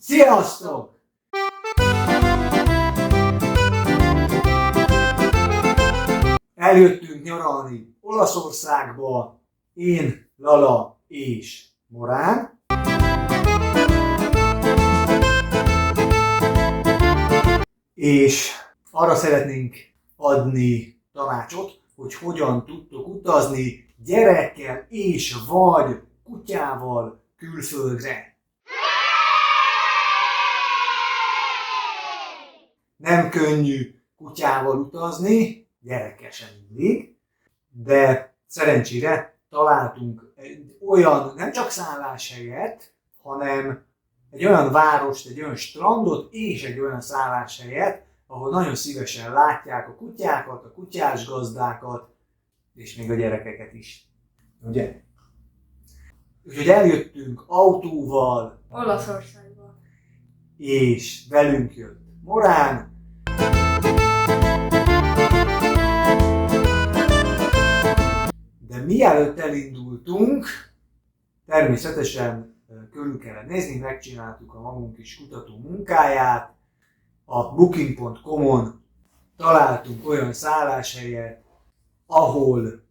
Sziasztok! Eljöttünk nyaralni Olaszországba, én, Lala és Morán. És arra szeretnénk adni tanácsot, hogy hogyan tudtok utazni gyerekkel és vagy kutyával külföldre. Nem könnyű kutyával utazni, gyerekkel sem mindig, de szerencsére találtunk egy olyan, nem csak szálláshelyet, hanem egy olyan várost, egy olyan strandot és egy olyan szálláshelyet, ahol nagyon szívesen látják a kutyákat, a kutyásgazdákat, és még a gyerekeket is. Ugye? Úgyhogy eljöttünk autóval. Olaszországba. És velünk jött Morán. De mielőtt elindultunk, természetesen körül kellett nézni, megcsináltuk a magunk kis kutató munkáját. A Booking.com-on találtunk olyan szálláshelyet, ahol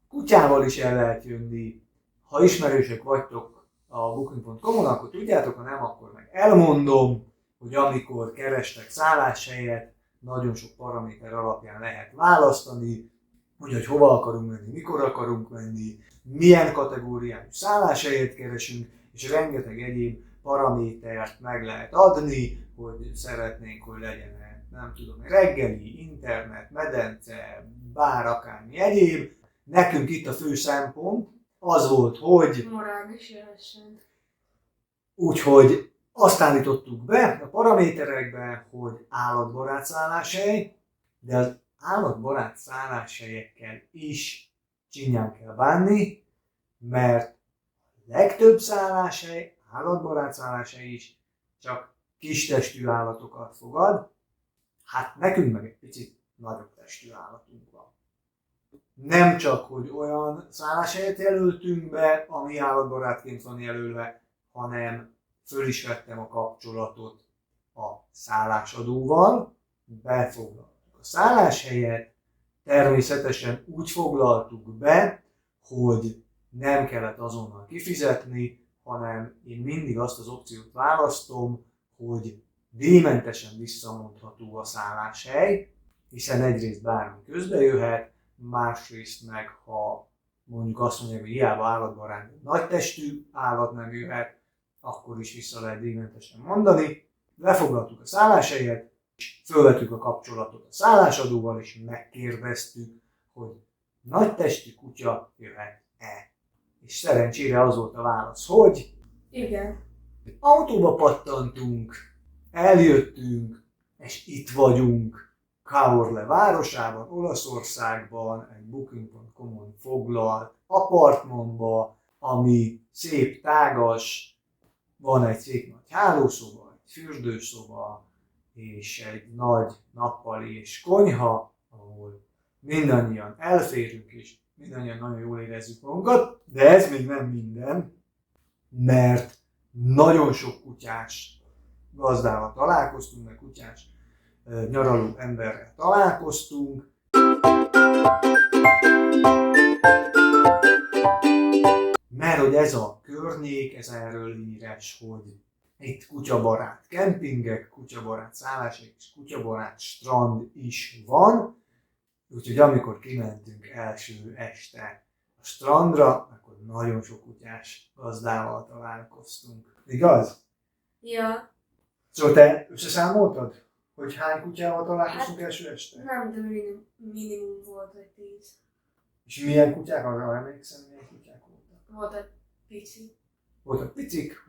kutyával is el lehet jönni. Ha ismerősök vagytok a Booking.com-on, akkor tudjátok, ha nem, akkor meg elmondom, hogy amikor kerestek szálláshelyet, nagyon sok paraméter alapján lehet választani, hogy hova akarunk menni, mikor akarunk menni, milyen kategóriájú szálláshelyet keresünk, és rengeteg egyéb paramétert meg lehet adni, hogy szeretnénk, hogy legyen, nem tudom, reggeli, internet, medence, bár akármi egyéb. Nekünk itt a fő szempont az volt, hogy Morán is jöhessen. úgyhogy azt állítottuk be a paraméterekbe, hogy állatbarát szálláshely, de az állatbarát szálláshelyekkel is csinyán kell bánni, mert a legtöbb szálláshely, állatbarát szálláshely is csak kis testű állatokat fogad. Hát nekünk meg egy picit nagyobb testű állatunk van. Nem csak, hogy olyan szálláshelyet jelöltünk be, ami állatbarátként van jelölve, hanem föl is vettem a kapcsolatot a szállásadóval, befoglaltuk a szálláshelyet, természetesen úgy foglaltuk be, hogy nem kellett azonnal kifizetni, hanem én mindig azt az opciót választom, hogy díjmentesen visszamondható a szálláshely, hiszen egyrészt bármi közbe jöhet, másrészt meg, ha mondjuk azt mondják, hogy hiába állatbarát, nagy testű állat nem jöhet, akkor is vissza lehet díjmentesen mondani. Lefoglaltuk a szálláshelyet, és fölvettük a kapcsolatot a szállásadóval, és megkérdeztük, hogy nagy testű kutya jöhet-e. És szerencsére az volt a válasz, hogy Igen. autóba pattantunk, eljöttünk, és itt vagyunk Caorle városában, Olaszországban, egy Booking.com-on foglalt apartmanba, ami szép, tágas, van egy szép nagy hálószoba, egy fürdőszoba, és egy nagy nappali és konyha, ahol mindannyian elférünk, és mindannyian nagyon jól érezzük magunkat, de ez még nem minden, mert nagyon sok kutyás gazdával találkoztunk, meg kutyás nyaraló emberrel találkoztunk. Mert hogy ez a környék, ez erről híres, hogy itt kutyabarát kempingek, kutyabarát szálláshelyek és kutyabarát strand is van. Úgyhogy amikor kimentünk első este a strandra, akkor nagyon sok kutyás gazdával találkoztunk. Igaz? Ja. Szóval te összeszámoltad, hogy hány kutyával találkoztunk első este? Nem, de minimum volt egy 10. És milyen kutyák? Arra emlékszem, milyen kutyák voltak? Volt egy pici. Voltak picik,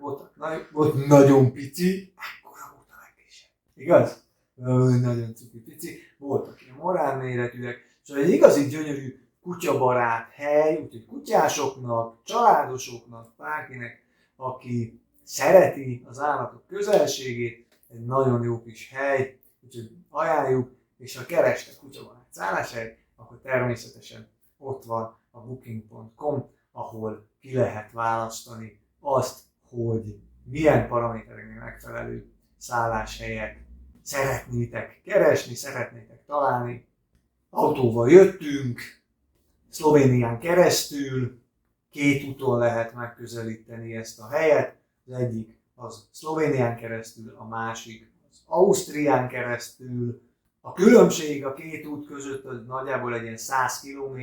volt nagyon pici, ekkora volt a legkisebb. Igaz? Nagyon cuki pici. Voltak ilyen morán méretűek. Szóval egy igazi gyönyörű kutyabarát hely, úgyhogy kutyásoknak, családosoknak, bárkinek, aki szereti az állatok közelségét, egy nagyon jó kis hely, úgyhogy ajánljuk, és ha kerestek kutyabarát szálláshelyet, akkor természetesen ott van a Booking.com, ahol ki lehet választani azt, hogy milyen paramétereknek megfelelő szálláshelyet szeretnétek keresni, szeretnétek találni. Autóval jöttünk, Szlovénián keresztül, 2 úton lehet megközelíteni ezt a helyet. Az egyik az Szlovénián keresztül, a másik az Ausztrián keresztül. A különbség a 2 út között az nagyjából egy ilyen 100 km,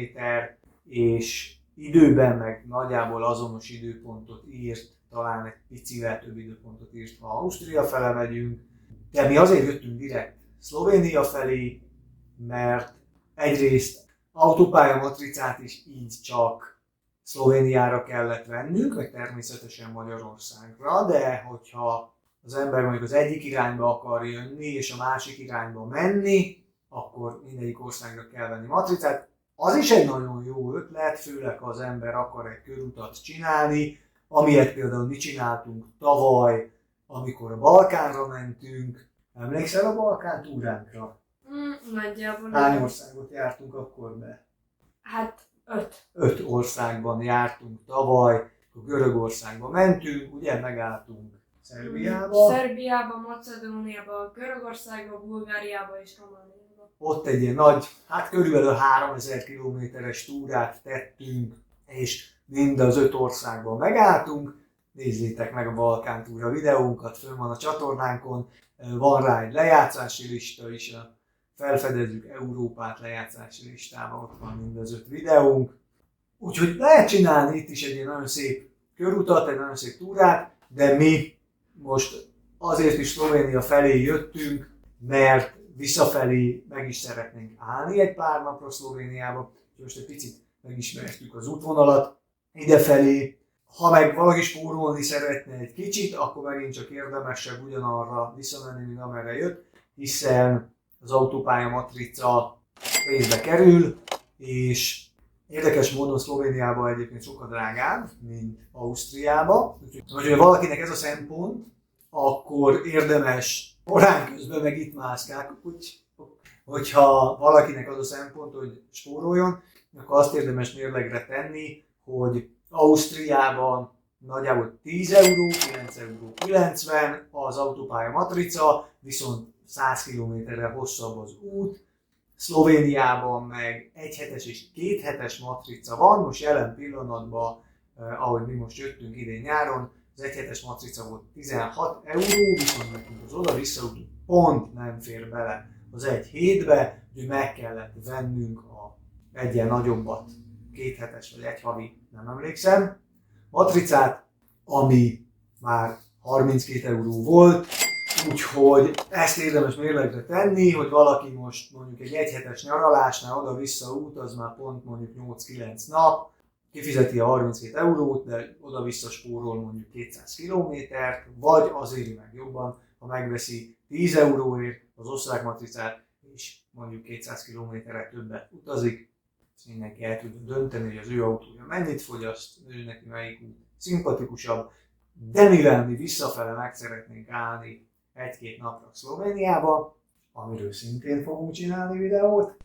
és időben meg nagyjából azonos időpontot írt, talán egy picivel több időpontot írt, ha Ausztria fele megyünk. De mi azért jöttünk direkt Szlovénia felé, mert egyrészt autópályamatricát is így csak Szlovéniára kellett vennünk, meg természetesen Magyarországra, de hogyha az ember mondjuk az egyik irányba akar jönni, és a másik irányba menni, akkor mindegyik országra kell venni matricát. Az is egy nagyon jó ötlet, főleg ha az ember akar egy körutat csinálni, amilyet például mi csináltunk tavaly, amikor a Balkánra mentünk. Emlékszel a Balkán túránkra? Nagyjából. Hány országot jártunk akkor be? Hát 5. 5 országban jártunk tavaly, a Görögországba mentünk, ugye megálltunk Szerbiába. Szerbiába, Macedóniába, Görögországba, Bulgáriába és Romániába. Ott egy ilyen nagy, hát körülbelül 3000 kilométeres túrát tettünk, és mind az 5 országban megálltunk. Nézzétek meg a Balkán túra videónkat, fönn van a csatornánkon, van rá egy lejátszási lista is, felfedezzük Európát lejátszási listában, ott van mind az 5 videónk. Úgyhogy lehet csinálni itt is egy nagyon szép körutat, egy nagyon szép túrát, de mi most azért is Szlovénia felé jöttünk, mert visszafelé meg is szeretnénk állni egy pár napra Szlovéniába, úgyhogy most egy picit megismertük az útvonalat idefelé. Ha meg valaki spórolni szeretne egy kicsit, akkor megint csak érdemesebb ugyanarra visszamenni, mint amerre jött, hiszen az autópálya matrica pénzbe kerül, és érdekes módon Szlovéniában egyébként sokkal drágább, mint Ausztriában. Úgyhogy ha valakinek ez a szempont, akkor érdemes korán közben meg itt mászkálni. Hogyha valakinek az a szempont, hogy spóroljon, akkor azt érdemes mérlegre tenni, hogy Ausztriában nagyjából 10 euró, 9 euró 90 az autópálya matrica, viszont 100 km-re hosszabb az út. Szlovéniában meg 1 hetes és 2 hetes matrica van, most jelen pillanatban, ahogy mi most jöttünk idén nyáron, az 1 hetes matrica volt 16 euró, viszont nekünk az oda-vissza út pont nem fér bele az 1 hétbe, úgyhogy meg kellett vennünk egy ilyen nagyobbat, 2 hetes vagy 1 havi, nem emlékszem, matricát, ami már 32 euró volt, úgyhogy ezt érdemes mérlegre tenni, hogy valaki most mondjuk egy 1 hetes nyaralásnál oda-vissza utaz már pont mondjuk 8-9 nap, kifizeti a 32 eurót, de oda-vissza spórol mondjuk 200 kilométert, vagy azért meg jobban, ha megveszi 10 euróért az osztrák matricát, és mondjuk 200 kilométerre többet utazik, és mindenki el tudja dönteni, hogy az ő autója mennyit fogyaszt, ő neki melyik út szimpatikusabb, de mivel mi visszafele meg szeretnénk állni 1-2 napra Szlovéniába, amiről szintén fogunk csinálni videót,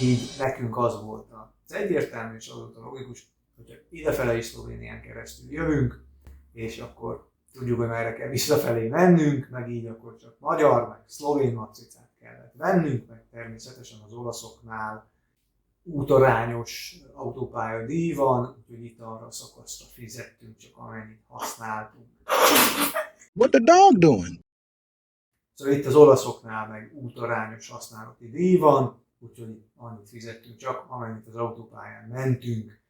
így nekünk az volt az egyértelmű és az volt a logikus, hogyha idefele is Szlovénián keresztül jövünk, és akkor tudjuk, hogy merre kell visszafelé mennünk, meg így akkor csak magyar, meg szlovén matricát kellett vennünk, meg természetesen az olaszoknál útarányos autópálya díj van, úgyhogy itt arra a szakaszra fizettünk, csak amennyit használtunk. What the dog doing? Szóval itt az olaszoknál meg útarányos használati díj van, úgyhogy annyit fizettünk csak, amennyit az autópályán mentünk.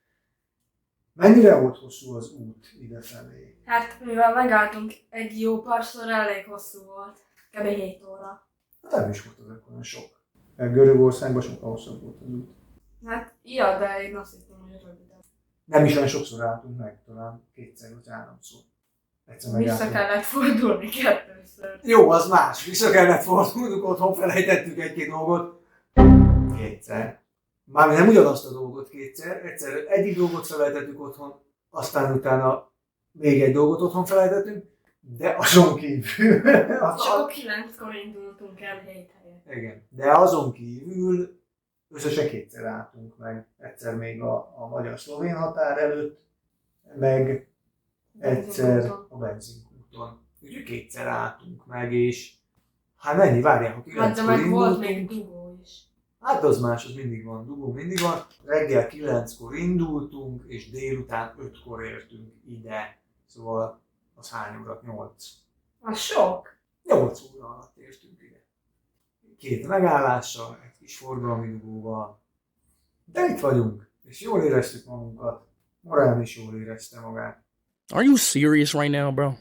Mennyire volt hosszú az út idefelé? Hát mivel megálltunk egy jó párszor, elég hosszú volt. Kb. 7 óra. Hát nem is volt az olyan sok. Görögországban sokkal hosszabb volt az út. Hát ja, de én azt hittem, hogy rövidebb. Nem is olyan sokszor álltunk meg, talán 2 vagy 3-szor. Vissza kellett fordulni 2-ször. Jó, az más. Vissza kellett fordulnunk, otthon felejtettük 1-2 dolgot. 2-szer. Mármint nem ugyanazt a dolgot 2-szer. Egyszer egyik dolgot felejtettük otthon, aztán utána még egy dolgot otthon felejtettünk, de azon kívül... Csak 9-kor indultunk el 7 helyet. Igen, de azon kívül összesen 2-szer álltunk meg. Egyszer még a magyar-szlovén határ előtt, meg egyszer a benzinkúton. Úgyhogy kétszer álltunk meg, és hát mennyi, várják, hogy Hát de 9-kor meg volt még indultunk. dugó is. Hát az más, az mindig van, dugó mindig van. Reggel 9-kor indultunk, és délután 5-kor értünk ide. Szóval az hány óra? 8. Az sok. 8 óra alatt értünk ide. 2 megállással, egy kis forgalmi dugóval. De itt vagyunk, és jól éreztük magunkat. Morán is jól érezte magát. Are you serious right now, bro?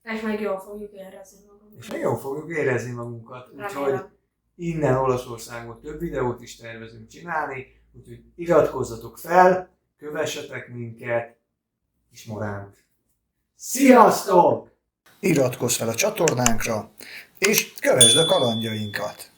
És meg jól fogjuk érezni magunkat. És még jól fogjuk érezni magunkat. Úgyhogy Remélem. innen Olaszországból több videót is tervezünk csinálni. Úgyhogy iratkozzatok fel, kövessetek minket, és Moránt. Sziasztok! Iratkozz fel a csatornánkra, és kövesd a kalandjainkat!